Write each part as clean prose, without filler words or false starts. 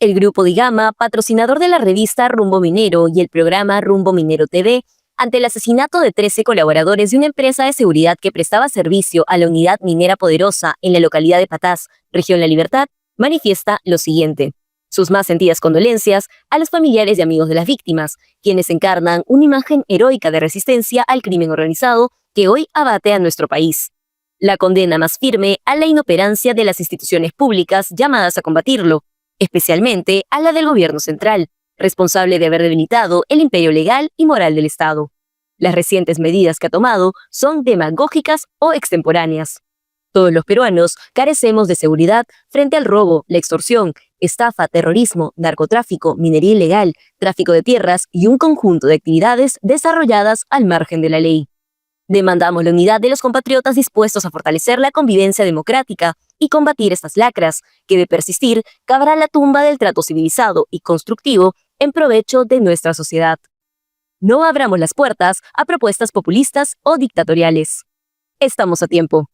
El grupo Digama, patrocinador de la revista Rumbo Minero y el programa Rumbo Minero TV, ante el asesinato de 13 colaboradores de una empresa de seguridad que prestaba servicio a la unidad minera Poderosa en la localidad de Patás, región La Libertad, manifiesta lo siguiente: sus más sentidas condolencias a los familiares y amigos de las víctimas, quienes encarnan una imagen heroica de resistencia al crimen organizado que hoy abate a nuestro país. La condena más firme a la inoperancia de las instituciones públicas llamadas a combatirlo, especialmente a la del gobierno central, responsable de haber debilitado el imperio legal y moral del Estado. Las recientes medidas que ha tomado son demagógicas o extemporáneas. Todos los peruanos carecemos de seguridad frente al robo, la extorsión, estafa, terrorismo, narcotráfico, minería ilegal, tráfico de tierras y un conjunto de actividades desarrolladas al margen de la ley. Demandamos la unidad de los compatriotas dispuestos a fortalecer la convivencia democrática y combatir estas lacras, que de persistir cavará la tumba del trato civilizado y constructivo en provecho de nuestra sociedad. No abramos las puertas a propuestas populistas o dictatoriales. Estamos a tiempo.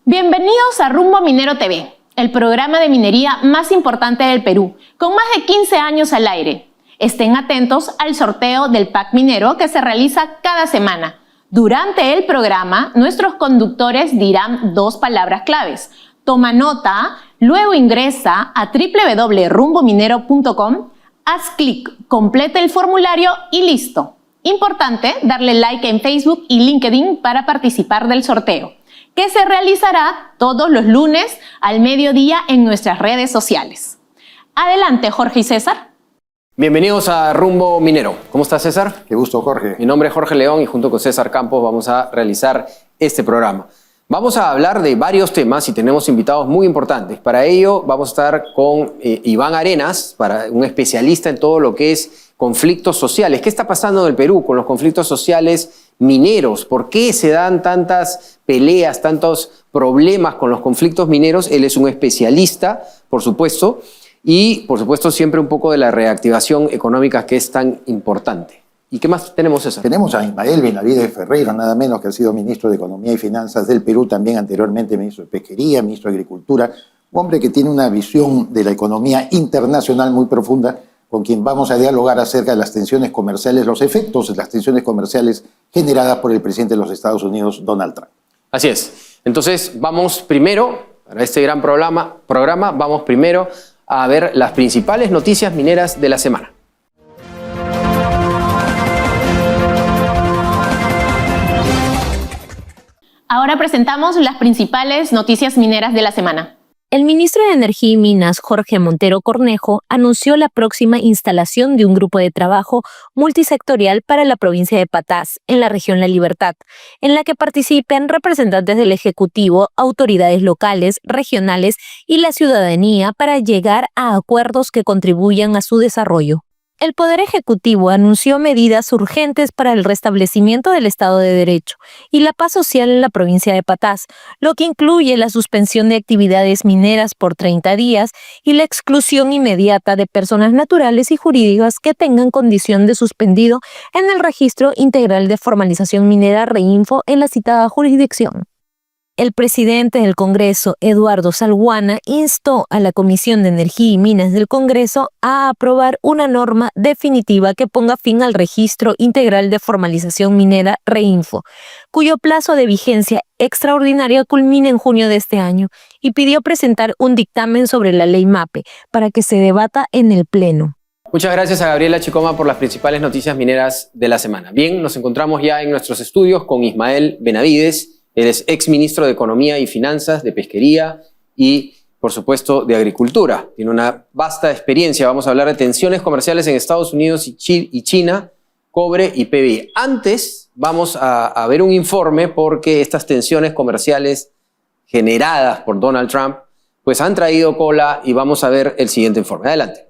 Bienvenidos a Rumbo Minero TV, el programa de minería más importante del Perú, con más de 15 años al aire. Estén atentos al sorteo del pack minero que se realiza cada semana. Durante el programa, nuestros conductores dirán 2 palabras claves. Toma nota, luego ingresa a www.rumbominero.com, haz clic, completa el formulario y listo. Importante darle like en Facebook y LinkedIn para participar del sorteo, que se realizará todos los lunes al mediodía en nuestras redes sociales. Adelante, Jorge y César. Bienvenidos a Rumbo Minero. ¿Cómo estás, César? Qué gusto, Jorge. Mi nombre es Jorge León y junto con César Campos vamos a realizar este programa. Vamos a hablar de varios temas y tenemos invitados muy importantes. Para ello vamos a estar con Iván Arenas, un especialista en todo lo que es conflictos sociales. ¿Qué está pasando en el Perú con los conflictos sociales mineros? ¿Por qué se dan tantas peleas, tantos problemas con los conflictos mineros? Él es un especialista, por supuesto, y por supuesto siempre un poco de la reactivación económica que es tan importante. ¿Y qué más tenemos, César? Tenemos a Ismael Benavides Ferreira, nada menos, que ha sido ministro de Economía y Finanzas del Perú, también anteriormente ministro de Pesquería, ministro de Agricultura, un hombre que tiene una visión de la economía internacional muy profunda, con quien vamos a dialogar acerca de las tensiones comerciales, los efectos de las tensiones comerciales generadas por el presidente de los Estados Unidos, Donald Trump. Así es. Entonces vamos primero, para este gran programa vamos primero a ver las principales noticias mineras de la semana. Ahora presentamos las principales noticias mineras de la semana. El ministro de Energía y Minas, Jorge Montero Cornejo, anunció la próxima instalación de un grupo de trabajo multisectorial para la provincia de Patás, en la región La Libertad, en la que participen representantes del Ejecutivo, autoridades locales, regionales y la ciudadanía para llegar a acuerdos que contribuyan a su desarrollo. El Poder Ejecutivo anunció medidas urgentes para el restablecimiento del Estado de Derecho y la paz social en la provincia de Patás, lo que incluye la suspensión de actividades mineras por 30 días y la exclusión inmediata de personas naturales y jurídicas que tengan condición de suspendido en el Registro Integral de Formalización Minera REINFO en la citada jurisdicción. El presidente del Congreso, Eduardo Salguana, instó a la Comisión de Energía y Minas del Congreso a aprobar una norma definitiva que ponga fin al Registro Integral de Formalización Minera REINFO, cuyo plazo de vigencia extraordinaria culmina en junio de este año, y pidió presentar un dictamen sobre la ley MAPE para que se debata en el Pleno. Muchas gracias a Gabriela Chicoma por las principales noticias mineras de la semana. Bien, nos encontramos ya en nuestros estudios con Ismael Benavides. Él es exministro de Economía y Finanzas, de Pesquería y, por supuesto, de Agricultura. Tiene una vasta experiencia. Vamos a hablar de tensiones comerciales en Estados Unidos y China, cobre y PBI. Antes, vamos a ver un informe porque estas tensiones comerciales generadas por Donald Trump pues han traído cola y vamos a ver el siguiente informe. Adelante.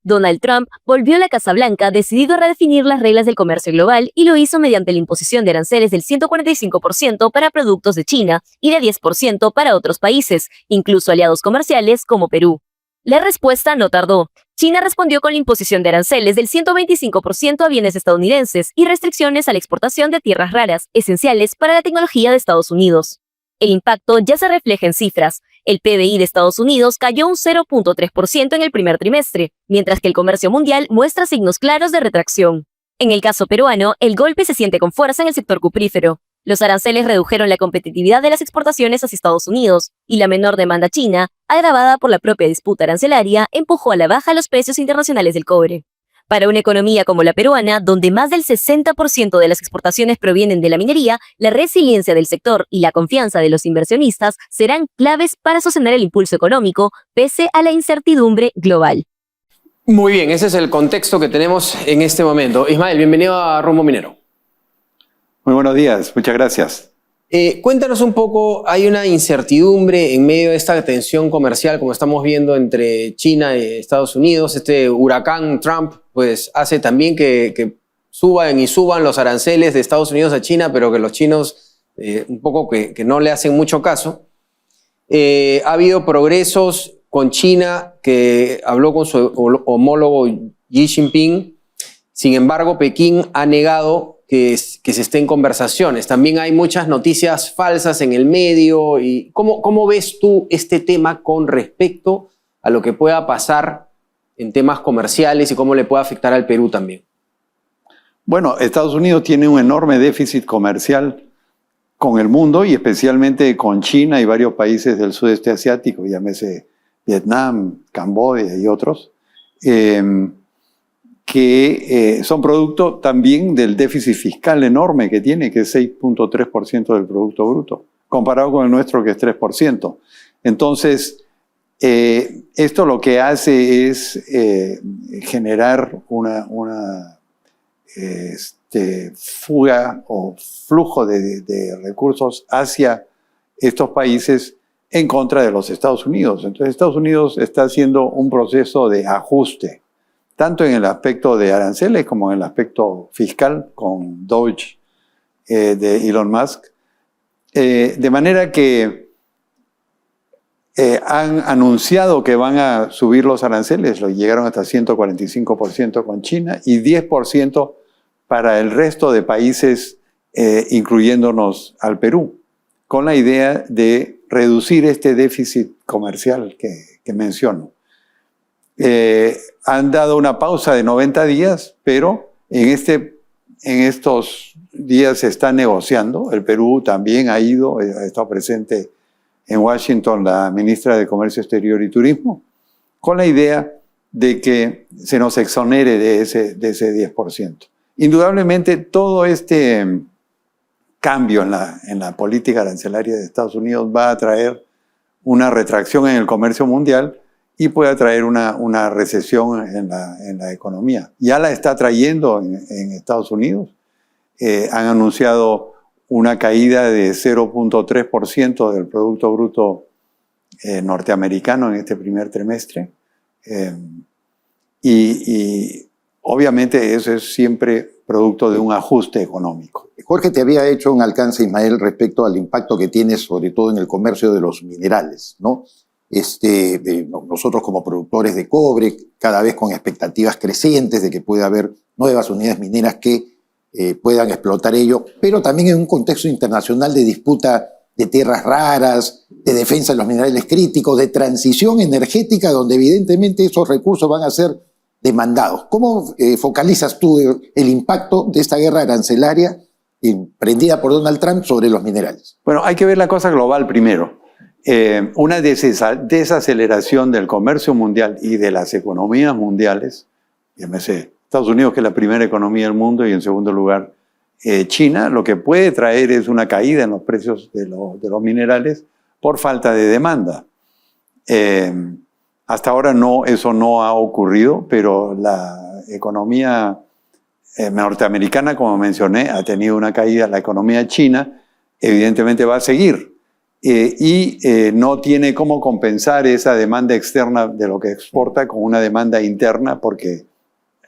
Donald Trump volvió a la Casa Blanca decidido a redefinir las reglas del comercio global y lo hizo mediante la imposición de aranceles del 145% para productos de China y de 10% para otros países, incluso aliados comerciales como Perú. La respuesta no tardó. China respondió con la imposición de aranceles del 125% a bienes estadounidenses y restricciones a la exportación de tierras raras, esenciales para la tecnología de Estados Unidos. El impacto ya se refleja en cifras. El PBI de Estados Unidos cayó un 0.3% en el primer trimestre, mientras que el comercio mundial muestra signos claros de retracción. En el caso peruano, el golpe se siente con fuerza en el sector cuprífero. Los aranceles redujeron la competitividad de las exportaciones hacia Estados Unidos, y la menor demanda china, agravada por la propia disputa arancelaria, empujó a la baja los precios internacionales del cobre. Para una economía como la peruana, donde más del 60% de las exportaciones provienen de la minería, la resiliencia del sector y la confianza de los inversionistas serán claves para sostener el impulso económico, pese a la incertidumbre global. Muy bien, ese es el contexto que tenemos en este momento. Ismael, bienvenido a Rumbo Minero. Muy buenos días, muchas gracias. Cuéntanos un poco, hay una incertidumbre en medio de esta tensión comercial, como estamos viendo entre China y Estados Unidos. Este huracán Trump pues hace también que suban los aranceles de Estados Unidos a China, pero que los chinos un poco que no le hacen mucho caso. Ha habido progresos con China, que habló con su homólogo Xi Jinping. Sin embargo, Pekín ha negado que se esté en conversaciones. También hay muchas noticias falsas en el medio. Y ¿cómo ves tú este tema con respecto a lo que pueda pasar en temas comerciales y cómo le puede afectar al Perú también? Bueno, Estados Unidos tiene un enorme déficit comercial con el mundo y especialmente con China y varios países del sudeste asiático, llámese Vietnam, Camboya y otros, que son producto también del déficit fiscal enorme que tiene, que es 6.3% del Producto Bruto, comparado con el nuestro, que es 3%. Entonces, esto lo que hace es generar una fuga o flujo de recursos hacia estos países en contra de los Estados Unidos. Entonces, Estados Unidos está haciendo un proceso de ajuste, tanto en el aspecto de aranceles como en el aspecto fiscal con Doge de Elon Musk. De manera que han anunciado que van a subir los aranceles, lo llegaron hasta 145% con China y 10% para el resto de países, incluyéndonos al Perú, con la idea de reducir este déficit comercial que menciono. Han dado una pausa de 90 días, pero en estos días se está negociando. El Perú también ha estado presente en Washington la ministra de Comercio Exterior y Turismo, con la idea de que se nos exonere de ese 10%. Indudablemente todo este cambio en la política arancelaria de Estados Unidos va a traer una retracción en el comercio mundial y puede traer una recesión en la economía. Ya la está trayendo en Estados Unidos. Han anunciado una caída de 0.3% del Producto Bruto norteamericano en este primer trimestre. Y obviamente eso es siempre producto de un ajuste económico. Jorge te había hecho un alcance, Ismael, respecto al impacto que tiene sobre todo en el comercio de los minerales, ¿no? Nosotros como productores de cobre, cada vez con expectativas crecientes de que pueda haber nuevas unidades mineras que puedan explotar ello, pero también en un contexto internacional de disputa de tierras raras, de defensa de los minerales críticos, de transición energética, donde evidentemente esos recursos van a ser demandados. ¿Cómo focalizas tú el impacto de esta guerra arancelaria emprendida por Donald Trump sobre los minerales? Bueno, hay que ver la cosa global primero. Una desaceleración del comercio mundial y de las economías mundiales, llámese Estados Unidos, que es la primera economía del mundo, y en segundo lugar China, lo que puede traer es una caída en los precios de los minerales por falta de demanda. Hasta ahora eso no ha ocurrido, pero la economía norteamericana, como mencioné, ha tenido una caída. La economía china evidentemente va a seguir y no tiene cómo compensar esa demanda externa de lo que exporta con una demanda interna, porque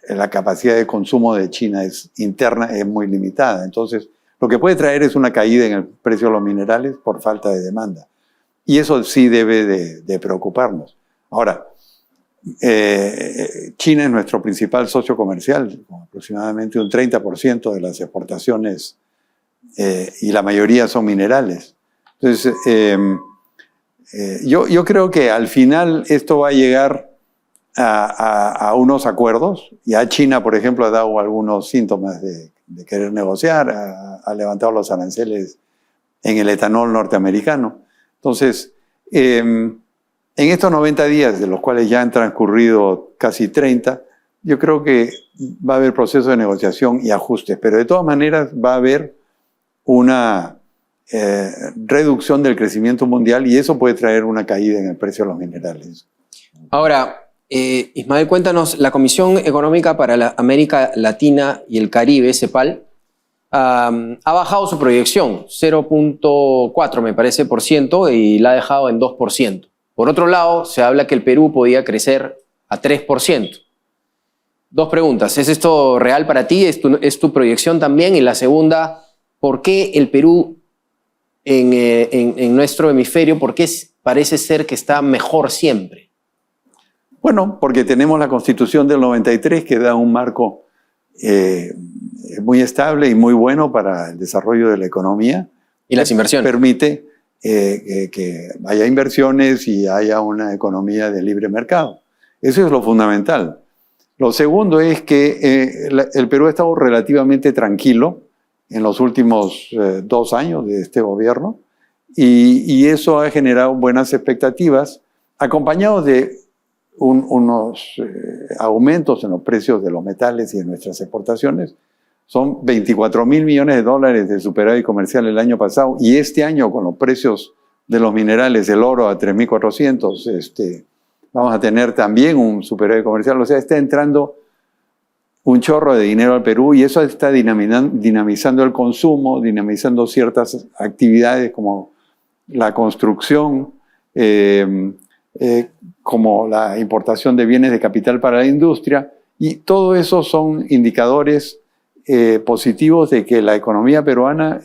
la capacidad de consumo de China interna es muy limitada. Entonces, lo que puede traer es una caída en el precio de los minerales por falta de demanda. Y eso sí debe de preocuparnos. Ahora, China es nuestro principal socio comercial, con aproximadamente un 30% de las exportaciones y la mayoría son minerales. Entonces, Yo creo que al final esto va a llegar a unos acuerdos. Ya China, por ejemplo, ha dado algunos síntomas de querer negociar, ha levantado los aranceles en el etanol norteamericano. Entonces, en estos 90 días, de los cuales ya han transcurrido casi 30, yo creo que va a haber proceso de negociación y ajustes, pero de todas maneras va a haber una reducción del crecimiento mundial y eso puede traer una caída en el precio de los minerales. Ahora, Ismael, cuéntanos, la Comisión Económica para la América Latina y el Caribe, CEPAL, ha bajado su proyección, 0.4 me parece por ciento, y la ha dejado en 2%. Por otro lado, se habla que el Perú podía crecer a 3%. Dos preguntas, ¿es esto real para ti? ¿Es tu proyección también? Y la segunda, ¿por qué el Perú en nuestro hemisferio, por qué parece ser que está mejor siempre? Bueno, porque tenemos la Constitución del 93 que da un marco muy estable y muy bueno para el desarrollo de la economía. ¿Y las inversiones? Permite que haya inversiones y haya una economía de libre mercado. Eso es lo fundamental. Lo segundo es que el Perú ha estado relativamente tranquilo en los últimos 2 años de este gobierno y eso ha generado buenas expectativas, acompañados de unos aumentos en los precios de los metales y de nuestras exportaciones. Son 24.000 millones de dólares de superávit comercial el año pasado y este año con los precios de los minerales, el oro a 3.400, vamos a tener también un superávit comercial. O sea, está entrando un chorro de dinero al Perú y eso está dinamizando el consumo, dinamizando ciertas actividades como la construcción, como la importación de bienes de capital para la industria, y todo eso son indicadores positivos de que la economía peruana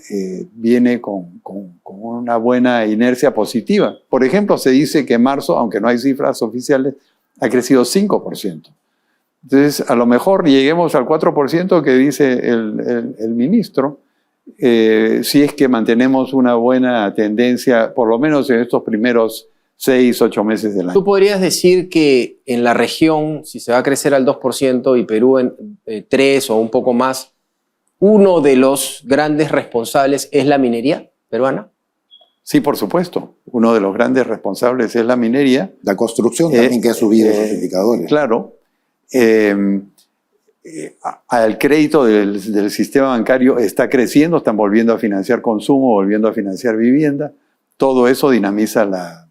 viene con una buena inercia positiva. Por ejemplo, se dice que en marzo, aunque no hay cifras oficiales, ha crecido 5%. Entonces, a lo mejor lleguemos al 4% que dice el ministro, si es que mantenemos una buena tendencia, por lo menos en estos primeros 6-8 meses del año. ¿Tú podrías decir que en la región, si se va a crecer al 2% y Perú en 3% o un poco más, uno de los grandes responsables es la minería peruana? Sí, por supuesto. Uno de los grandes responsables es la minería. La construcción también que ha subido esos indicadores. Claro. El crédito del sistema bancario está creciendo, están volviendo a financiar consumo, volviendo a financiar vivienda. Todo eso dinamiza la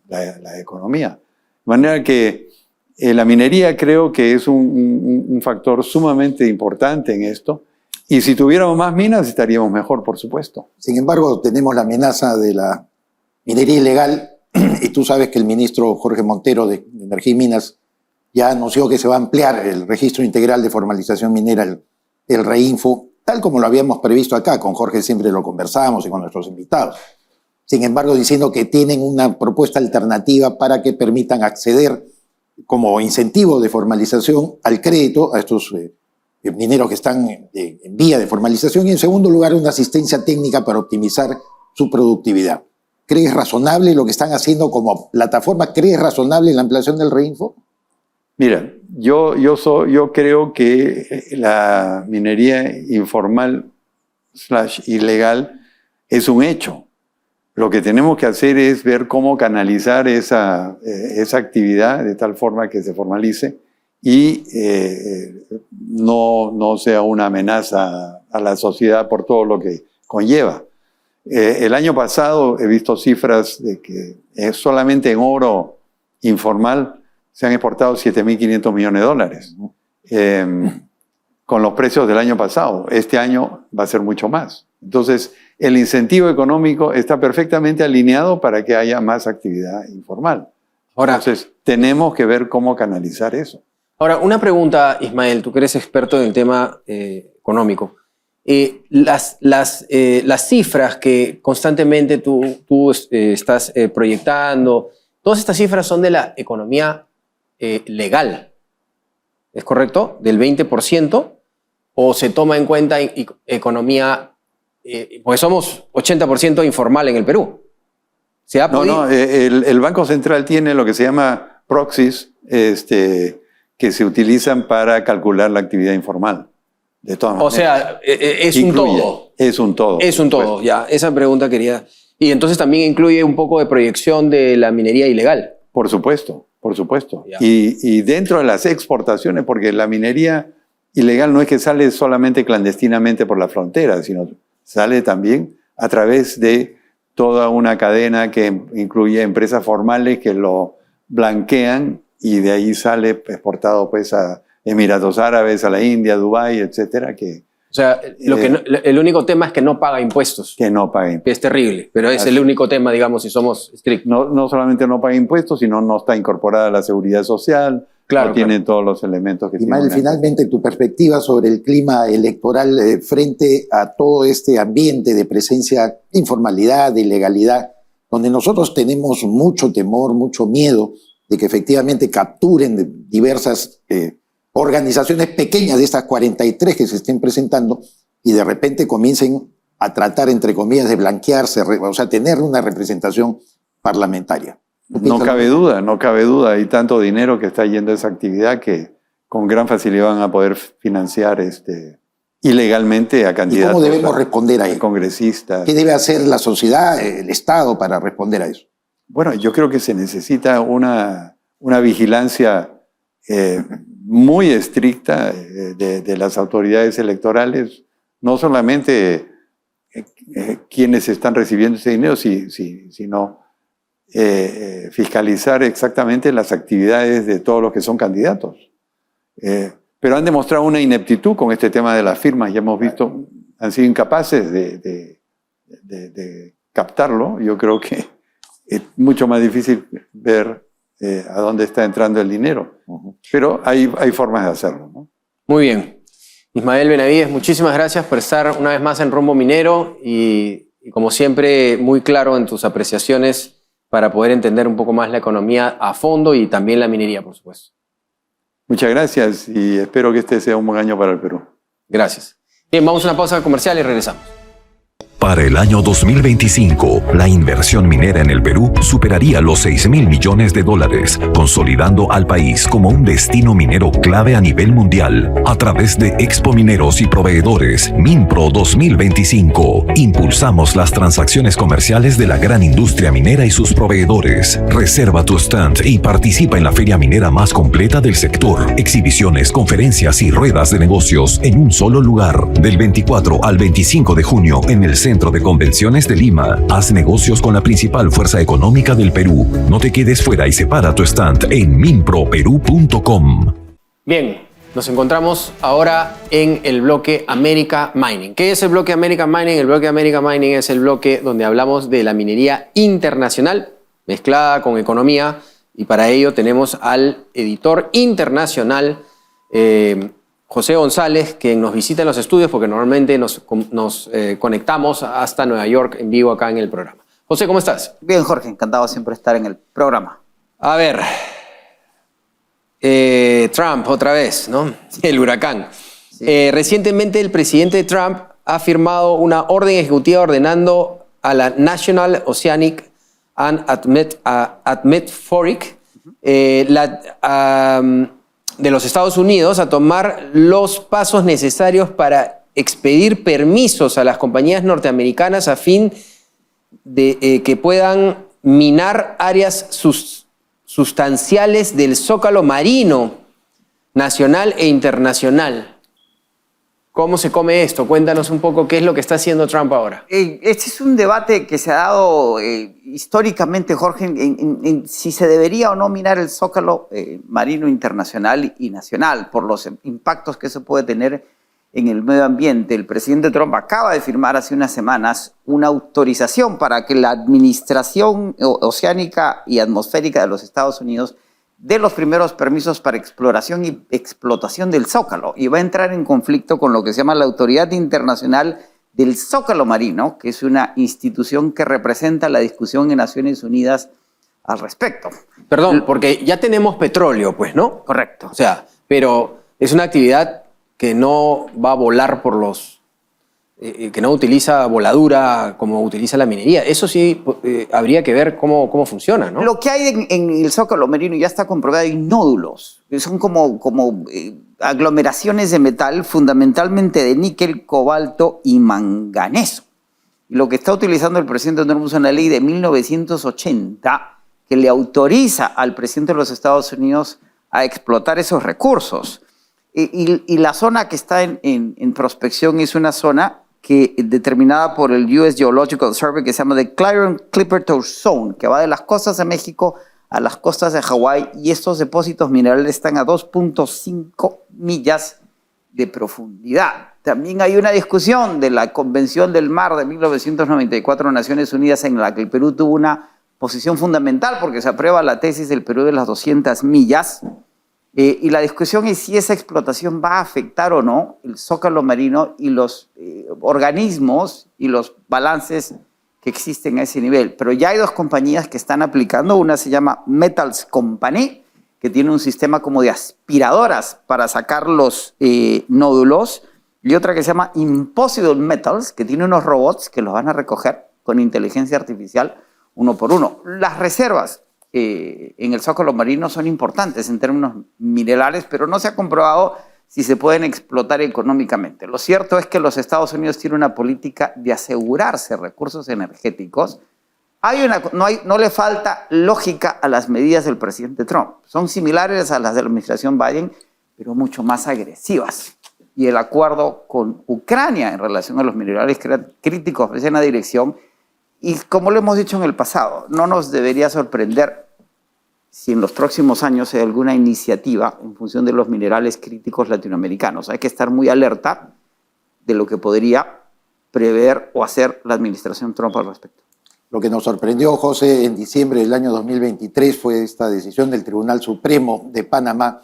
economía. De manera que la minería creo que es un factor sumamente importante en esto. Y si tuviéramos más minas estaríamos mejor, por supuesto. Sin embargo, tenemos la amenaza de la minería ilegal y tú sabes que el ministro Jorge Montero de Energía y Minas ya anunció que se va a ampliar el registro integral de formalización minera, el REINFO, tal como lo habíamos previsto acá. Con Jorge siempre lo conversamos y con nuestros invitados. Sin embargo, diciendo que tienen una propuesta alternativa para que permitan acceder como incentivo de formalización al crédito a estos mineros que están en vía de formalización y en segundo lugar una asistencia técnica para optimizar su productividad. ¿Crees razonable lo que están haciendo como plataforma? ¿Crees razonable la ampliación del REINFO? Mira, yo creo que la minería informal / ilegal es un hecho. Lo que tenemos que hacer es ver cómo canalizar esa actividad de tal forma que se formalice y no sea una amenaza a la sociedad por todo lo que conlleva. El año pasado he visto cifras de que solamente en oro informal se han exportado 7.500 millones de dólares con los precios del año pasado. Este año va a ser mucho más. Entonces, el incentivo económico está perfectamente alineado para que haya más actividad informal. Ahora, entonces, tenemos que ver cómo canalizar eso. Ahora, una pregunta, Ismael, tú que eres experto en el tema económico. Las cifras que constantemente tú estás proyectando, todas estas cifras son de la economía legal, ¿es correcto? ¿Del 20%? ¿O se toma en cuenta economía, pues somos 80% informal en el Perú? ¿Se ha podido? El Banco Central tiene lo que se llama proxies, que se utilizan para calcular la actividad informal. De todas maneras. O sea, es un todo. Es un todo. Es un todo, supuesto. ya. Esa pregunta quería... Y entonces también incluye un poco de proyección de la minería ilegal. Por supuesto, por supuesto. Ya. Y dentro de las exportaciones, porque la minería ilegal no es que sale solamente clandestinamente por la frontera, sino sale también a través de toda una cadena que incluye empresas formales que lo blanquean y de ahí sale exportado pues a Emiratos Árabes, a la India, a Dubái, etcétera, O sea, el único tema es que no paga impuestos. que no paga impuestos. Que es terrible, pero es Así. el único tema, digamos, si somos estrictos. No solamente no paga impuestos, sino no está incorporada a la seguridad social, Claro, no tiene todos los elementos que tiene. Ismael, una- finalmente tu perspectiva sobre el clima electoral frente a todo este ambiente de presencia de informalidad, de ilegalidad, donde nosotros tenemos mucho temor, mucho miedo de que efectivamente capturen diversas organizaciones pequeñas de estas 43 que se estén presentando y de repente comiencen a tratar, entre comillas, de blanquearse, o sea, tener una representación parlamentaria. ¿Tú No piensas cabe duda, no cabe duda. Hay tanto dinero que está yendo a esa actividad que con gran facilidad van a poder financiar ilegalmente a ¿Y candidatos, cómo debemos responder a ello? congresistas. ¿Qué debe hacer la sociedad, el Estado, para responder a eso? Bueno, yo creo que se necesita una vigilancia muy estricta de las autoridades electorales, no solamente quienes están recibiendo ese dinero, sino fiscalizar exactamente las actividades de todos los que son candidatos. Pero han demostrado una ineptitud con este tema de las firmas, ya hemos visto, han sido incapaces de captarlo. Yo creo que es mucho más difícil ver a dónde está entrando el dinero. Pero hay formas de hacerlo, ¿no? Muy bien. Ismael Benavides, muchísimas gracias por estar una vez más en Rumbo Minero y como siempre, muy claro en tus apreciaciones para poder entender un poco más la economía a fondo y también la minería, por supuesto. Muchas gracias y espero que este sea un buen año para el Perú. Gracias. Bien, vamos a una pausa comercial y regresamos. Para el año 2025, la inversión minera en el Perú superaría los $6.000 millones, consolidando al país como un destino minero clave a nivel mundial. A través de Expo Mineros y Proveedores, Minpro 2025, impulsamos las transacciones comerciales de la gran industria minera y sus proveedores. Reserva tu stand y participa en la feria minera más completa del sector. Exhibiciones, conferencias y ruedas de negocios en un solo lugar. Del 24 al 25 de junio en el Centro de Convenciones de Lima. Haz negocios con la principal fuerza económica del Perú. No te quedes fuera y separa tu stand en minproperú.com. Bien, nos encontramos ahora en el bloque America Mining. ¿Qué es el bloque America Mining? El bloque America Mining es el bloque donde hablamos de la minería internacional mezclada con economía y para ello tenemos al editor internacional José González, quien nos visita en los estudios porque normalmente nos conectamos hasta Nueva York en vivo acá en el programa. José, ¿cómo estás? Bien, Jorge, encantado siempre de estar en el programa. A ver, Trump otra vez, ¿no? El huracán. Sí. Recientemente el presidente Trump ha firmado una orden ejecutiva ordenando a la National Oceanic and Atmospheric de los Estados Unidos a tomar los pasos necesarios para expedir permisos a las compañías norteamericanas a fin de que puedan minar áreas sustanciales del zócalo marino nacional e internacional. ¿Cómo se come esto? Cuéntanos un poco qué es lo que está haciendo Trump ahora. Este es un debate que se ha dado históricamente, Jorge, en si se debería o no minar el zócalo marino internacional y nacional por los impactos que eso puede tener en el medio ambiente. El presidente Trump acaba de firmar hace unas semanas una autorización para que la Administración Oceánica y Atmosférica de los Estados Unidos dé los primeros permisos para exploración y explotación del zócalo y va a entrar en conflicto con lo que se llama la Autoridad Internacional del Zócalo Marino, que es una institución que representa la discusión en Naciones Unidas al respecto. Perdón, porque ya tenemos petróleo, pues, ¿no? Correcto. O sea, pero es una actividad que no va a volar por los que no utiliza voladura como utiliza la minería. Eso sí habría que ver cómo funciona, ¿no? Lo que hay en el Zócalo marino ya está comprobado, hay nódulos, que son como aglomeraciones de metal, fundamentalmente de níquel, cobalto y manganeso. Y lo que está utilizando el presidente Trump es una ley de 1980 que le autoriza al presidente de los Estados Unidos a explotar esos recursos. Y la zona que está en prospección es una zona determinada por el US Geological Survey que se llama The Clarion-Clipperton Zone, que va de las costas de México a las costas de Hawái, y estos depósitos minerales están a 2.5 millas de profundidad. También hay una discusión de la Convención del Mar de 1994 Naciones Unidas, en la que el Perú tuvo una posición fundamental porque se aprueba la tesis del Perú de las 200 millas. Y la discusión es si esa explotación va a afectar o no el zócalo marino y los organismos y los balances que existen a ese nivel. Pero ya hay dos compañías que están aplicando. Una se llama Metals Company, que tiene un sistema como de aspiradoras para sacar los nódulos, y otra que se llama Impossible Metals, que tiene unos robots que los van a recoger con inteligencia artificial uno por uno. Las reservas en el zócalo marino son importantes en términos minerales, pero no se ha comprobado si se pueden explotar económicamente. Lo cierto es que los Estados Unidos tienen una política de asegurarse recursos energéticos. No le falta lógica a las medidas del presidente Trump. Son similares a las de la administración Biden, pero mucho más agresivas. Y el acuerdo con Ucrania en relación a los minerales críticos es en la dirección. Y como lo hemos dicho en el pasado, no nos debería sorprender si en los próximos años hay alguna iniciativa en función de los minerales críticos latinoamericanos. Hay que estar muy alerta de lo que podría prever o hacer la administración Trump al respecto. Lo que nos sorprendió, José, en diciembre del año 2023 fue esta decisión del Tribunal Supremo de Panamá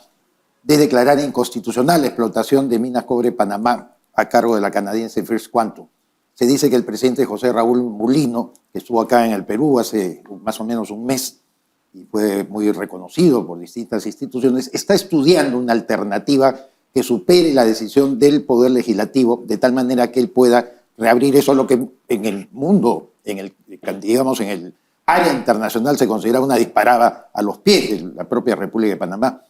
de declarar inconstitucional la explotación de Minas Cobre Panamá a cargo de la canadiense First Quantum. Se dice que el presidente José Raúl Mulino, que estuvo acá en el Perú hace más o menos un mes y fue muy reconocido por distintas instituciones, está estudiando una alternativa que supere la decisión del Poder Legislativo, de tal manera que él pueda reabrir eso, lo que en el mundo, en el área internacional se considera una disparada a los pies de la propia República de Panamá.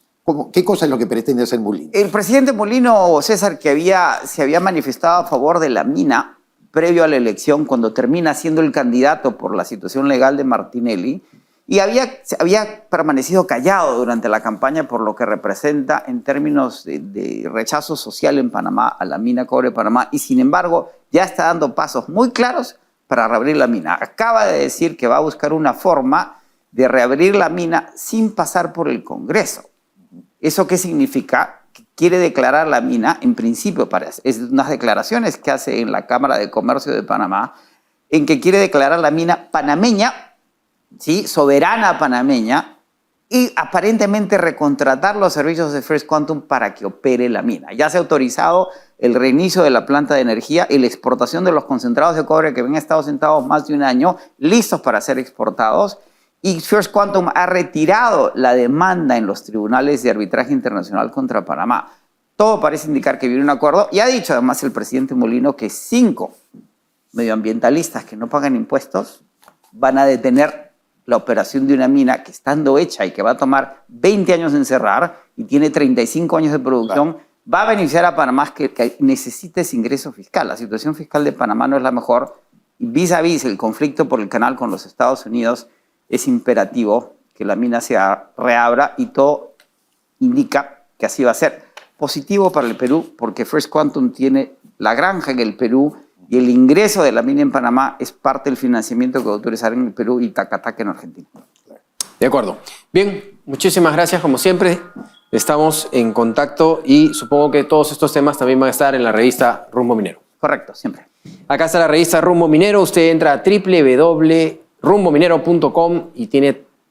¿Qué cosa es lo que pretende hacer Mulino? El presidente Mulino, César, que se había manifestado a favor de la mina previo a la elección, cuando termina siendo el candidato por la situación legal de Martinelli, y había permanecido callado durante la campaña por lo que representa en términos de rechazo social en Panamá a la mina Cobre Panamá, y sin embargo ya está dando pasos muy claros para reabrir la mina. Acaba de decir que va a buscar una forma de reabrir la mina sin pasar por el Congreso. ¿Eso qué significa? Que quiere declarar la mina, en principio, es unas declaraciones que hace en la Cámara de Comercio de Panamá, en que quiere declarar la mina panameña, ¿sí? Soberana panameña, y aparentemente recontratar los servicios de First Quantum para que opere la mina. Ya se ha autorizado el reinicio de la planta de energía y la exportación de los concentrados de cobre que habían estado sentados más de un año, listos para ser exportados. Y First Quantum ha retirado la demanda en los tribunales de arbitraje internacional contra Panamá. Todo parece indicar que viene un acuerdo. Y ha dicho además el presidente Mulino que 5 medioambientalistas que no pagan impuestos van a detener la operación de una mina que, estando hecha y que va a tomar 20 años en cerrar y tiene 35 años de producción, claro, va a beneficiar a Panamá que necesita ese ingreso fiscal. La situación fiscal de Panamá no es la mejor. Y vis a vis el conflicto por el canal con los Estados Unidos, es imperativo que la mina se reabra, y todo indica que así va a ser. Positivo para el Perú, porque First Quantum tiene la granja en el Perú y el ingreso de la mina en Panamá es parte del financiamiento que va a autorizar en el Perú y Tacataca en Argentina. De acuerdo. Bien, muchísimas gracias como siempre. Estamos en contacto y supongo que todos estos temas también van a estar en la revista Rumbo Minero. Correcto, siempre. Acá está la revista Rumbo Minero. Usted entra a www.rumbominero.com y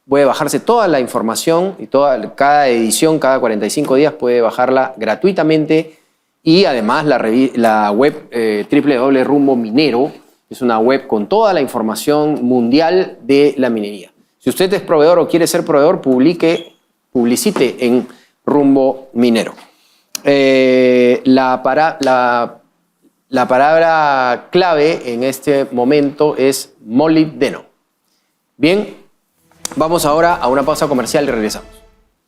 puede bajarse toda la información y cada edición, cada 45 días puede bajarla gratuitamente. Y además la web www.rumbominero es una web con toda la información mundial de la minería. Si usted es proveedor o quiere ser proveedor, publicite en Rumbo Minero. La palabra clave en este momento es molibdeno. Bien, vamos ahora a una pausa comercial y regresamos.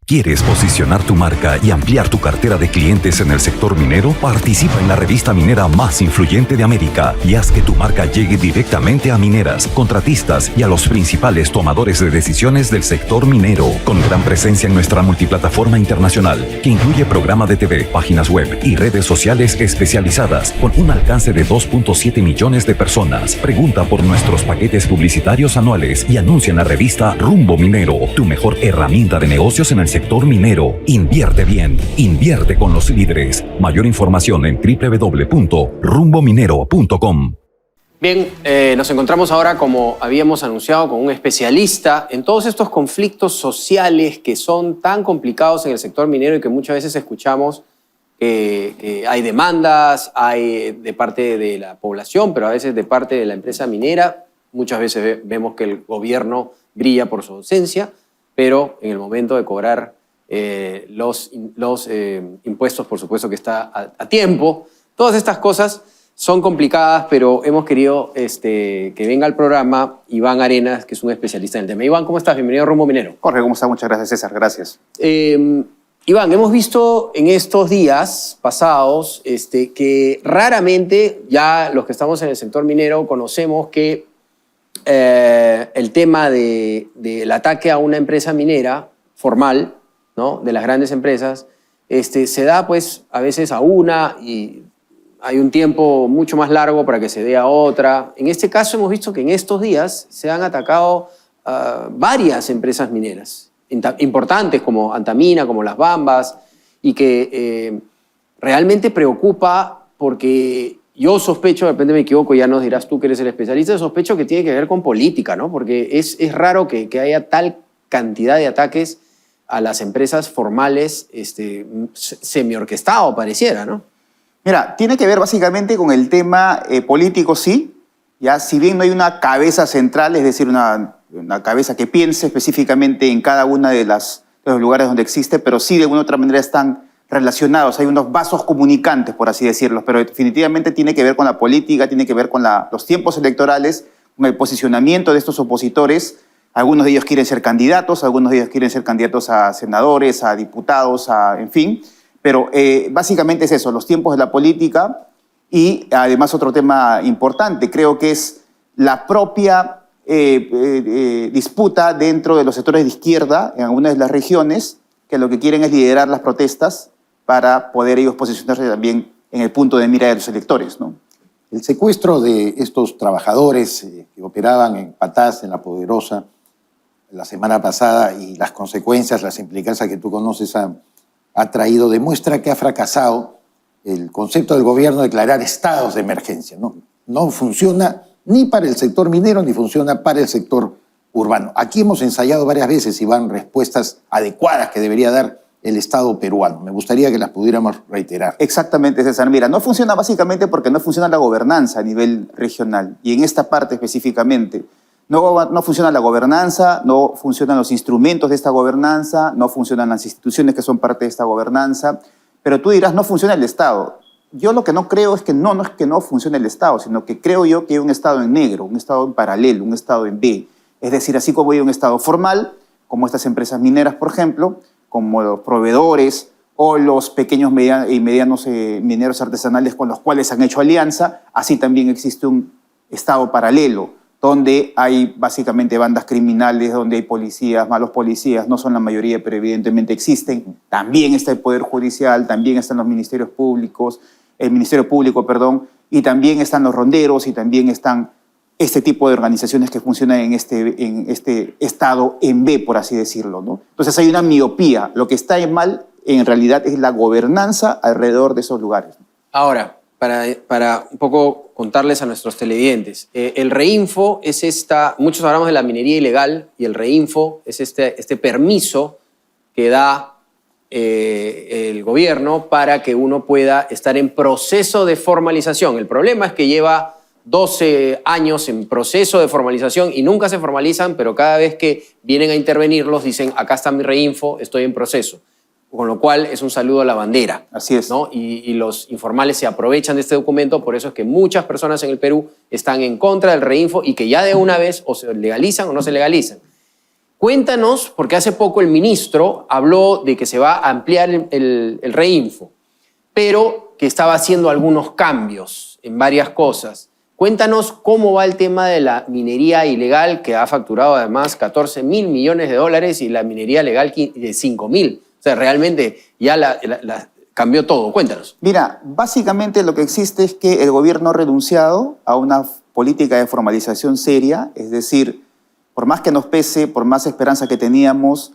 ¿Quieres posicionar tu marca y ampliar tu cartera de clientes en el sector minero? Participa en la revista minera más influyente de América y haz que tu marca llegue directamente a mineras, contratistas y a los principales tomadores de decisiones del sector minero, con gran presencia en nuestra multiplataforma internacional, que incluye programa de TV, páginas web y redes sociales especializadas, con un alcance de 2.7 millones de personas. Pregunta por nuestros paquetes publicitarios anuales y anuncia en la revista Rumbo Minero, tu mejor herramienta de negocios en el sector minero. Invierte bien, invierte con los líderes. Mayor información en www.rumbominero.com. Bien, nos encontramos ahora, como habíamos anunciado, con un especialista en todos estos conflictos sociales que son tan complicados en el sector minero y que muchas veces escuchamos que hay demandas, hay de parte de la población, pero a veces de parte de la empresa minera. Muchas veces vemos que el gobierno brilla por su ausencia, pero en el momento de cobrar los impuestos, por supuesto que está a tiempo. Todas estas cosas son complicadas, pero hemos querido que venga al programa Iván Arenas, que es un especialista en el tema. Iván, ¿cómo estás? Bienvenido a Rumbo Minero. Jorge, ¿cómo estás? Muchas gracias, César. Gracias. Iván, hemos visto en estos días pasados que raramente, ya los que estamos en el sector minero, conocemos que el tema del ataque a una empresa minera formal, ¿no?, de las grandes empresas, se da pues a veces a una y hay un tiempo mucho más largo para que se dé a otra. En este caso hemos visto que en estos días se han atacado varias empresas mineras importantes como Antamina, como Las Bambas, y que realmente preocupa porque yo sospecho, de repente me equivoco, ya nos dirás tú que eres el especialista, sospecho que tiene que ver con política, ¿no? Porque es raro que haya tal cantidad de ataques a las empresas formales semi-orquestado, pareciera, ¿no? Mira, tiene que ver básicamente con el tema político, sí. Ya, si bien no hay una cabeza central, es decir, una cabeza que piense específicamente en cada uno de los lugares donde existe, pero sí de una u otra manera están relacionados, hay unos vasos comunicantes, por así decirlo, pero definitivamente tiene que ver con la política, tiene que ver con los tiempos electorales, con el posicionamiento de estos opositores. Algunos de ellos quieren ser candidatos, algunos de ellos quieren ser candidatos a senadores, a diputados, en fin, pero básicamente es eso, los tiempos de la política. Y además otro tema importante, creo que es la propia disputa dentro de los sectores de izquierda en algunas de las regiones, que lo que quieren es liderar las protestas para poder ellos posicionarse también en el punto de mira de los electores, ¿no? El secuestro de estos trabajadores que operaban en Patás, en La Poderosa, la semana pasada, y las consecuencias, las implicancias que tú conoces ha traído, demuestra que ha fracasado el concepto del gobierno de declarar estados de emergencia, ¿no? No funciona ni para el sector minero ni funciona para el sector urbano. Aquí hemos ensayado varias veces, Iván, respuestas adecuadas que debería dar el Estado peruano. Me gustaría que las pudiéramos reiterar. Exactamente, César. Mira, no funciona básicamente porque no funciona la gobernanza a nivel regional. Y en esta parte específicamente, no funciona la gobernanza, no funcionan los instrumentos de esta gobernanza, no funcionan las instituciones que son parte de esta gobernanza. Pero tú dirás, no funciona el Estado. Yo lo que no creo es que no es que no funcione el Estado, sino que creo yo que hay un Estado en negro, un Estado en paralelo, un Estado en B. Es decir, así como hay un Estado formal, como estas empresas mineras, por ejemplo, como los proveedores o los pequeños y medianos mineros artesanales con los cuales han hecho alianza, así también existe un Estado paralelo, donde hay básicamente bandas criminales, donde hay policías, malos policías, no son la mayoría, pero evidentemente existen. También está el Poder Judicial, también están los ministerios públicos, el Ministerio Público, perdón, y también están los ronderos y también están este tipo de organizaciones que funcionan en este estado en B, por así decirlo, ¿no? Entonces hay una miopía. Lo que está mal en realidad es la gobernanza alrededor de esos lugares. Ahora, para un poco contarles a nuestros televidentes, el REINFO es muchos hablamos de la minería ilegal, y el REINFO es este permiso que da el gobierno para que uno pueda estar en proceso de formalización. El problema es que lleva 12 años en proceso de formalización y nunca se formalizan, pero cada vez que vienen a intervenirlos dicen, acá está mi REINFO, estoy en proceso. con lo cual es un saludo a la bandera. Así es. ¿no? Y los informales se aprovechan de este documento, por eso es que muchas personas en el Perú están en contra del reinfo y que ya de una vez o se legalizan o no se legalizan. Cuéntanos, porque hace poco el ministro habló de que se va a ampliar el reinfo, pero que estaba haciendo algunos cambios en varias cosas. Cuéntanos cómo va el tema de la minería ilegal, que ha facturado además 14 mil millones de dólares, y la minería legal de 5 mil. O sea, realmente ya cambió todo. Cuéntanos. Mira, básicamente lo que existe es que el gobierno ha renunciado a una política de formalización seria, es decir, por más que nos pese, por más esperanza que teníamos,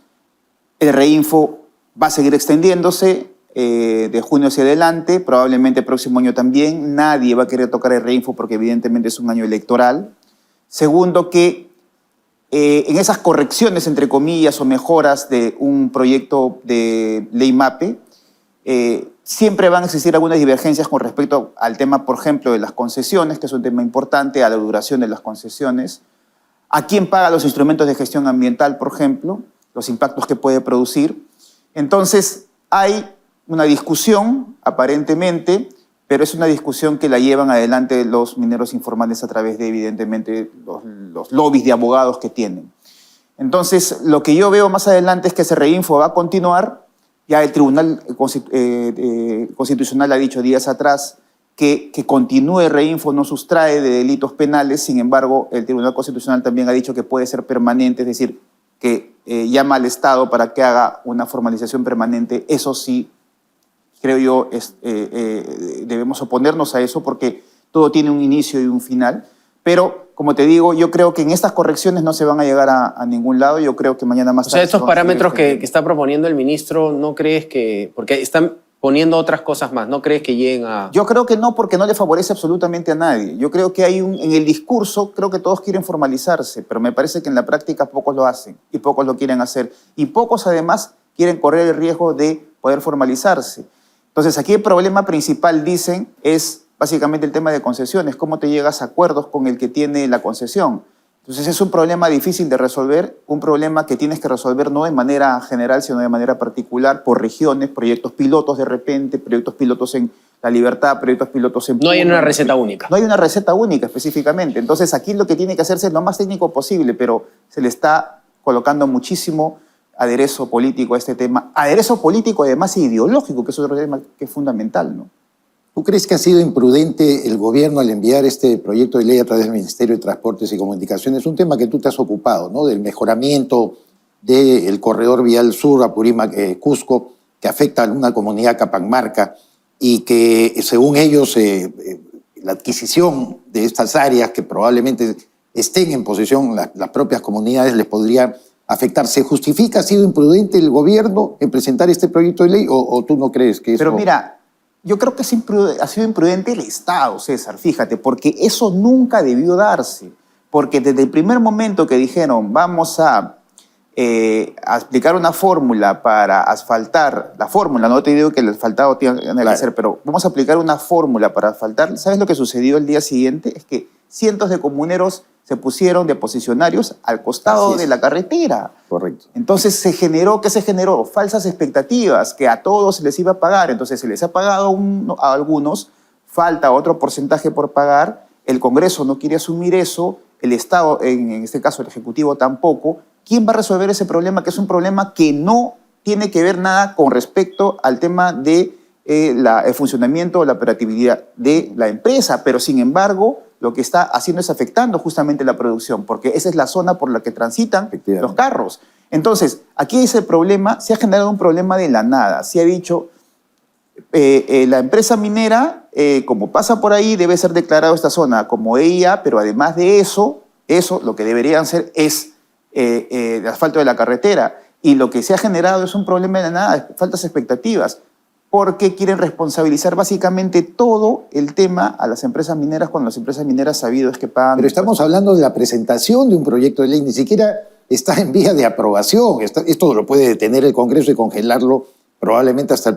el reinfo va a seguir extendiéndose de junio hacia adelante, probablemente el próximo año también. Nadie va a querer tocar el reinfo porque evidentemente es un año electoral. Segundo, que en esas correcciones, entre comillas, o mejoras de un proyecto de ley MAPE, siempre van a existir algunas divergencias con respecto al tema, por ejemplo, de las concesiones, que es un tema importante, a la duración de las concesiones, a quién paga los instrumentos de gestión ambiental, por ejemplo, los impactos que puede producir. Entonces, hay una discusión, aparentemente, pero es una discusión que la llevan adelante los mineros informales a través de, evidentemente, los lobbies de abogados que tienen. Entonces, lo que yo veo más adelante es que ese reinfo va a continuar. Ya el Tribunal Constitucional ha dicho días atrás que continúe el reinfo no sustrae de delitos penales. Sin embargo, el Tribunal Constitucional también ha dicho que puede ser permanente, es decir, que llama al Estado para que haga una formalización permanente. Eso sí, creo yo, debemos oponernos a eso porque todo tiene un inicio y un final. Pero, como te digo, yo creo que en estas correcciones no se van a llegar a ningún lado. Yo creo que mañana más tarde... O sea, estos parámetros que está proponiendo el ministro, ¿no crees que...? Porque están poniendo otras cosas más, ¿no crees que lleguen a...? Yo creo que no, porque no le favorece absolutamente a nadie. Yo creo que hay en el discurso, creo que todos quieren formalizarse, pero me parece que en la práctica pocos lo hacen y pocos lo quieren hacer. Y pocos, además, quieren correr el riesgo de poder formalizarse. Entonces, aquí el problema principal, dicen, es básicamente el tema de concesiones. ¿Cómo te llegas a acuerdos con el que tiene la concesión? Entonces, es un problema difícil de resolver, un problema que tienes que resolver no de manera general, sino de manera particular, por regiones, proyectos pilotos de repente, proyectos pilotos en La Libertad, proyectos pilotos en... No hay una receta única. No hay una receta única específicamente. Entonces, aquí lo que tiene que hacerse es lo más técnico posible, pero se le está colocando muchísimo aderezo político a este tema. Aderezo político, además, ideológico, que es otro tema que es fundamental, ¿no? ¿Tú crees que ha sido imprudente el gobierno al enviar este proyecto de ley a través del Ministerio de Transportes y Comunicaciones? Un tema que tú te has ocupado, ¿no? Del mejoramiento del corredor vial sur Apurímac-Cusco, que afecta a una comunidad capamarca y que, según ellos, la adquisición de estas áreas que probablemente estén en posesión las propias comunidades les podría afectar. ¿Se justifica? ¿Ha sido imprudente el gobierno en presentar este proyecto de ley o tú no crees que eso...? Pero mira, yo creo que ha sido imprudente el Estado, César, fíjate, porque eso nunca debió darse. Porque desde el primer momento que dijeron vamos a aplicar una fórmula para asfaltar, la fórmula, no te digo que el asfaltado tiene que hacer, pero vamos a aplicar una fórmula para asfaltar. ¿Sabes lo que sucedió el día siguiente? Es que cientos de comuneros se pusieron de posicionarios al costado de la carretera. Correcto. Entonces, ¿qué se generó? Falsas expectativas, que a todos se les iba a pagar. Entonces, se les ha pagado a algunos, falta otro porcentaje por pagar, el Congreso no quiere asumir eso, el Estado, en este caso el Ejecutivo tampoco. ¿Quién va a resolver ese problema? Que es un problema que no tiene que ver nada con respecto al tema de el funcionamiento o la operatividad de la empresa, pero sin embargo lo que está haciendo es afectando justamente la producción, porque esa es la zona por la que transitan los carros. Entonces, aquí ese problema, se ha generado un problema de la nada. Se ha dicho, la empresa minera, como pasa por ahí, debe ser declarado esta zona como EIA, pero además de eso lo que deberían hacer es el asfalto de la carretera. Y lo que se ha generado es un problema de la nada, faltas expectativas, porque quieren responsabilizar básicamente todo el tema a las empresas mineras, cuando las empresas mineras sabido es que pagan... Pero estamos hablando de la presentación de un proyecto de ley, ni siquiera está en vía de aprobación. Esto lo puede detener el Congreso y congelarlo probablemente hasta la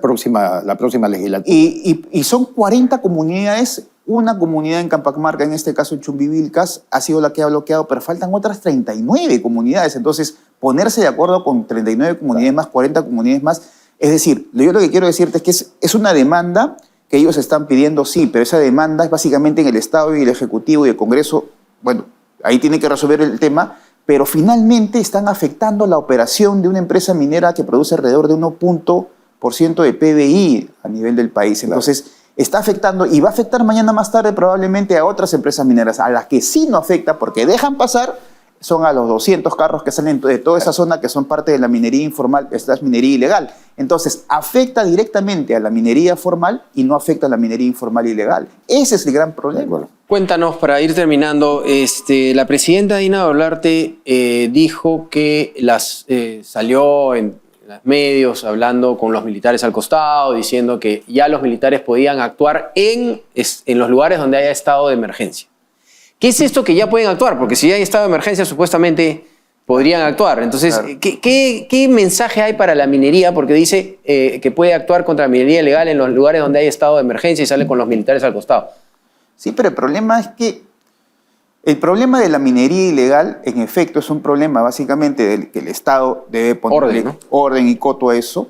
próxima legislatura. Y son 40 comunidades, una comunidad en Capamarca, en este caso en Chumbivilcas, ha sido la que ha bloqueado, pero faltan otras 39 comunidades. Entonces, ponerse de acuerdo con 39 comunidades más, 40 comunidades más, Es decir, yo lo que quiero decirte es que es una demanda que ellos están pidiendo, sí, pero esa demanda es básicamente en el Estado y el Ejecutivo y el Congreso. Bueno, ahí tiene que resolver el tema, pero finalmente están afectando la operación de una empresa minera que produce alrededor de 1% de PBI a nivel del país. Entonces, está afectando y va a afectar mañana más tarde probablemente a otras empresas mineras, a las que sí no afecta porque dejan pasar, son a los 200 carros que salen de toda esa zona que son parte de la minería informal, esta es minería ilegal. Entonces, afecta directamente a la minería formal y no afecta a la minería informal ilegal. Ese es el gran problema. Cuéntanos, para ir terminando, la presidenta Dina Boluarte dijo que salió en los medios hablando con los militares al costado, diciendo que ya los militares podían actuar en los lugares donde haya estado de emergencia. ¿Qué es esto que ya pueden actuar? Porque si hay estado de emergencia, supuestamente podrían actuar. Entonces, claro. ¿Qué mensaje hay para la minería? Porque dice que puede actuar contra la minería ilegal en los lugares donde hay estado de emergencia y sale con los militares al costado. Sí, pero el problema es que el problema de la minería ilegal, en efecto, es un problema básicamente del que el Estado debe ponerle orden y coto a eso,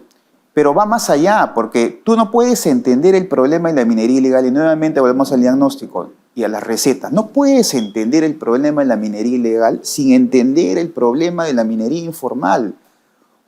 pero va más allá, porque tú no puedes entender el problema de la minería ilegal, y nuevamente volvemos al diagnóstico y a las recetas. No puedes entender el problema de la minería ilegal sin entender el problema de la minería informal.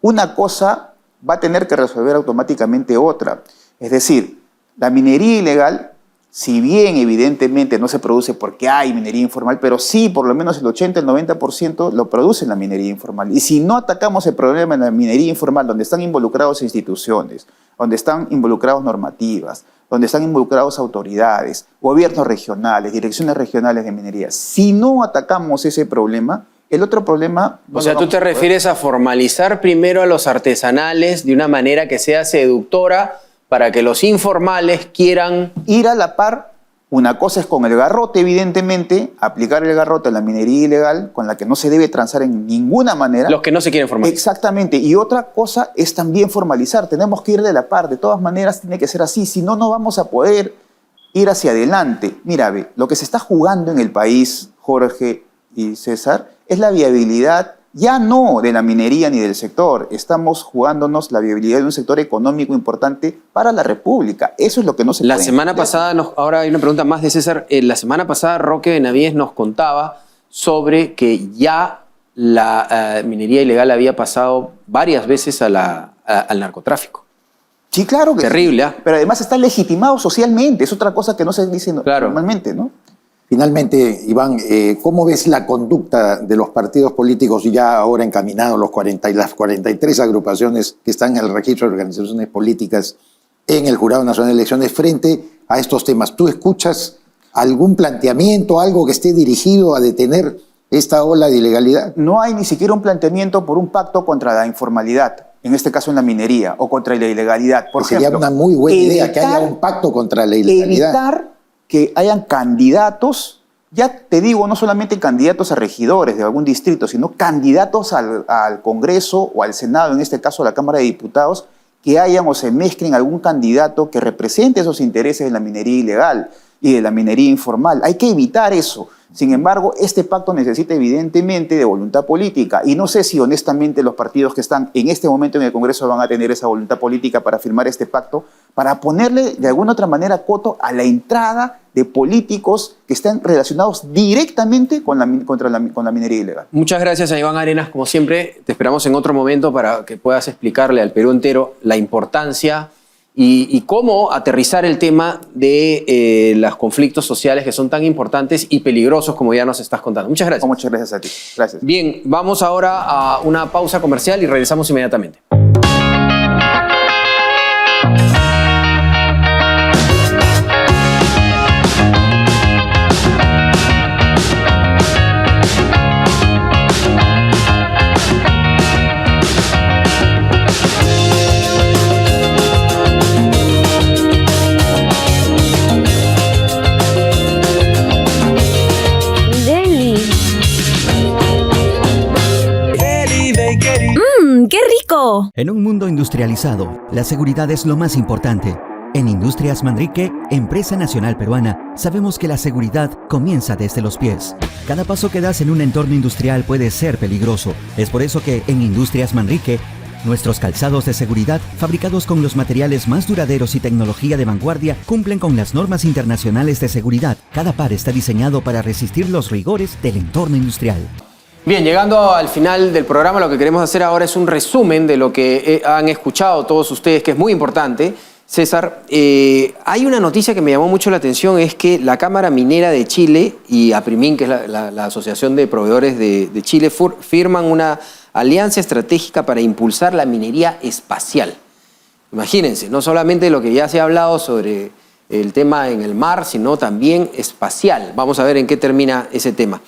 Una cosa va a tener que resolver automáticamente otra. Es decir, la minería ilegal, si bien evidentemente no se produce porque hay minería informal, pero sí por lo menos el 80, el 90% lo produce la minería informal. Y si no atacamos el problema de la minería informal, donde están involucrados instituciones, donde están involucrados normativas, donde están involucrados autoridades, gobiernos regionales, direcciones regionales de minería, si no atacamos ese problema, el otro problema... O sea, tú te refieres a formalizar primero a los artesanales de una manera que sea seductora para que los informales quieran ir a la par. Una cosa es con el garrote, evidentemente, aplicar el garrote a la minería ilegal, con la que no se debe transar en ninguna manera. Los que no se quieren formalizar. Exactamente. Y otra cosa es también formalizar. Tenemos que ir de la par. De todas maneras, tiene que ser así. Si no, no vamos a poder ir hacia adelante. Mira, lo que se está jugando en el país, Jorge y César, es la viabilidad ya no de la minería ni del sector. Estamos jugándonos la viabilidad de un sector económico importante para la República. Eso es lo que no se puede. La semana pasada, ahora hay una pregunta más de César. La semana pasada Roque Benavides nos contaba sobre que ya la minería ilegal había pasado varias veces al narcotráfico. Sí, claro que terrible, sí. Pero además está legitimado socialmente. Es otra cosa que no se dice normalmente, ¿no? Finalmente, Iván, ¿cómo ves la conducta de los partidos políticos ya ahora encaminados, las 43 agrupaciones que están en el registro de organizaciones políticas en el Jurado Nacional de Elecciones frente a estos temas? ¿Tú escuchas algún planteamiento, algo que esté dirigido a detener esta ola de ilegalidad? No hay ni siquiera un planteamiento por un pacto contra la informalidad, en este caso en la minería, o contra la ilegalidad. Por ejemplo, sería una muy buena idea que haya un pacto contra la ilegalidad. Evitar que hayan candidatos, ya te digo, no solamente candidatos a regidores de algún distrito, sino candidatos al Congreso o al Senado, en este caso a la Cámara de Diputados, que hayan o se mezclen algún candidato que represente esos intereses de la minería ilegal y de la minería informal. Hay que evitar eso. Sin embargo, este pacto necesita evidentemente de voluntad política, y no sé si honestamente los partidos que están en este momento en el Congreso van a tener esa voluntad política para firmar este pacto, para ponerle de alguna otra manera coto a la entrada de políticos que están relacionados directamente con la minería ilegal. Muchas gracias a Iván Arenas, como siempre. Te esperamos en otro momento para que puedas explicarle al Perú entero la importancia y cómo aterrizar el tema de los conflictos sociales que son tan importantes y peligrosos como ya nos estás contando. Muchas gracias. Muchas gracias a ti. Gracias. Bien, vamos ahora a una pausa comercial y regresamos inmediatamente. ¡Qué rico! En un mundo industrializado, la seguridad es lo más importante. En Industrias Manrique, empresa nacional peruana, sabemos que la seguridad comienza desde los pies. Cada paso que das en un entorno industrial puede ser peligroso. Es por eso que en Industrias Manrique Nuestros calzados de seguridad, fabricados con los materiales más duraderos y tecnología de vanguardia, cumplen con las normas internacionales de seguridad. Cada par está diseñado para resistir los rigores del entorno industrial. Bien, llegando al final del programa, lo que queremos hacer ahora es un resumen de lo que han escuchado todos ustedes, que es muy importante. César, hay una noticia que me llamó mucho la atención, es que la Cámara Minera de Chile y APRIMIN, que es la Asociación de Proveedores de Chile, firman una alianza estratégica para impulsar la minería espacial. Imagínense, no solamente lo que ya se ha hablado sobre el tema en el mar, sino también espacial. Vamos a ver en qué termina ese tema.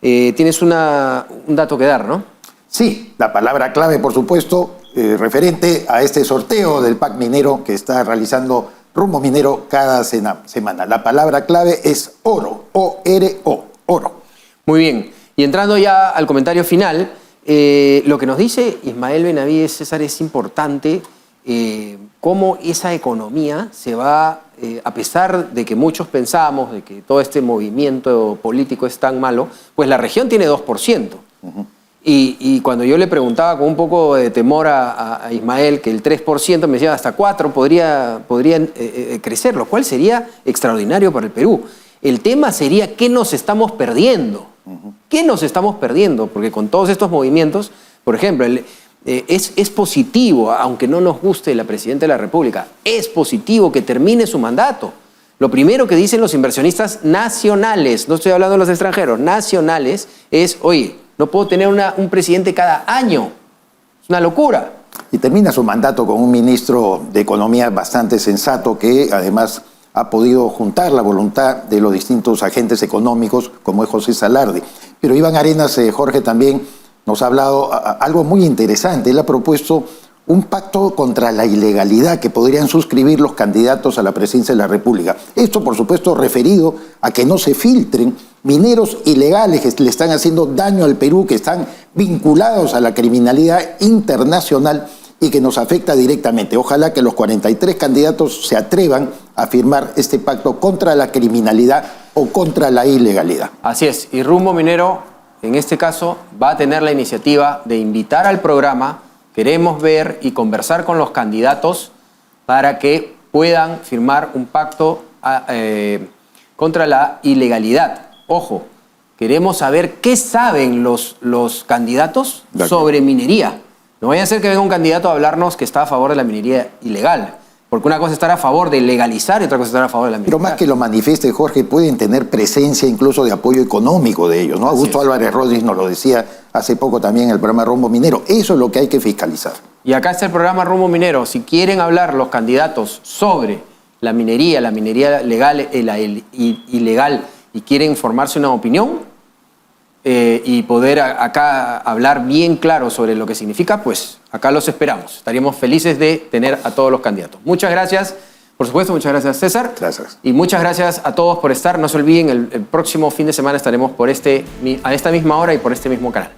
Tienes un dato que dar, ¿no? Sí, la palabra clave, por supuesto, referente a este sorteo del PAC minero que está realizando Rumbo Minero cada semana. La palabra clave es oro, O-R-O, oro. Muy bien, y entrando ya al comentario final, lo que nos dice Ismael Benavides, César, es importante cómo esa economía se va, a pesar de que muchos pensamos de que todo este movimiento político es tan malo, pues la región tiene 2%. Y cuando yo le preguntaba con un poco de temor a Ismael que el 3%, me decía hasta 4% podrían crecer, lo cual sería extraordinario para el Perú. El tema sería qué nos estamos perdiendo. ¿Qué nos estamos perdiendo? Porque con todos estos movimientos, por ejemplo, es positivo, aunque no nos guste la Presidenta de la República, es positivo que termine su mandato. Lo primero que dicen los inversionistas nacionales, no estoy hablando de los extranjeros, nacionales, es, oye, no puedo tener un presidente cada año. Es una locura. Y termina su mandato con un ministro de Economía bastante sensato que además ha podido juntar la voluntad de los distintos agentes económicos, como es José Salardi. Pero Iván Arenas, Jorge, también nos ha hablado algo muy interesante. Él ha propuesto un pacto contra la ilegalidad que podrían suscribir los candidatos a la presidencia de la República. Esto, por supuesto, referido a que no se filtren mineros ilegales que le están haciendo daño al Perú, que están vinculados a la criminalidad internacional y que nos afecta directamente. Ojalá que los 43 candidatos se atrevan a firmar este pacto contra la criminalidad o contra la ilegalidad. Así es, y Rumbo Minero, en este caso, va a tener la iniciativa de invitar al programa. Queremos ver y conversar con los candidatos para que puedan firmar un pacto contra la ilegalidad. Ojo, queremos saber qué saben los candidatos sobre minería. No vaya a ser que venga un candidato a hablarnos que está a favor de la minería ilegal. Porque una cosa es estar a favor de legalizar y otra cosa es estar a favor de la minería. Pero más que lo manifieste, Jorge, pueden tener presencia incluso de apoyo económico de ellos, ¿no? Augusto Álvarez Rodríguez nos lo decía hace poco también en el programa Rumbo Minero. Eso es lo que hay que fiscalizar. Y acá está el programa Rumbo Minero. Si quieren hablar los candidatos sobre la minería legal ilegal, y quieren formarse una opinión y poder acá hablar bien claro sobre lo que significa, pues acá los esperamos. Estaríamos felices de tener a todos los candidatos. Muchas gracias, por supuesto, muchas gracias, César. Gracias. Y muchas gracias a todos por estar. No se olviden, el próximo fin de semana estaremos a esta misma hora y por este mismo canal.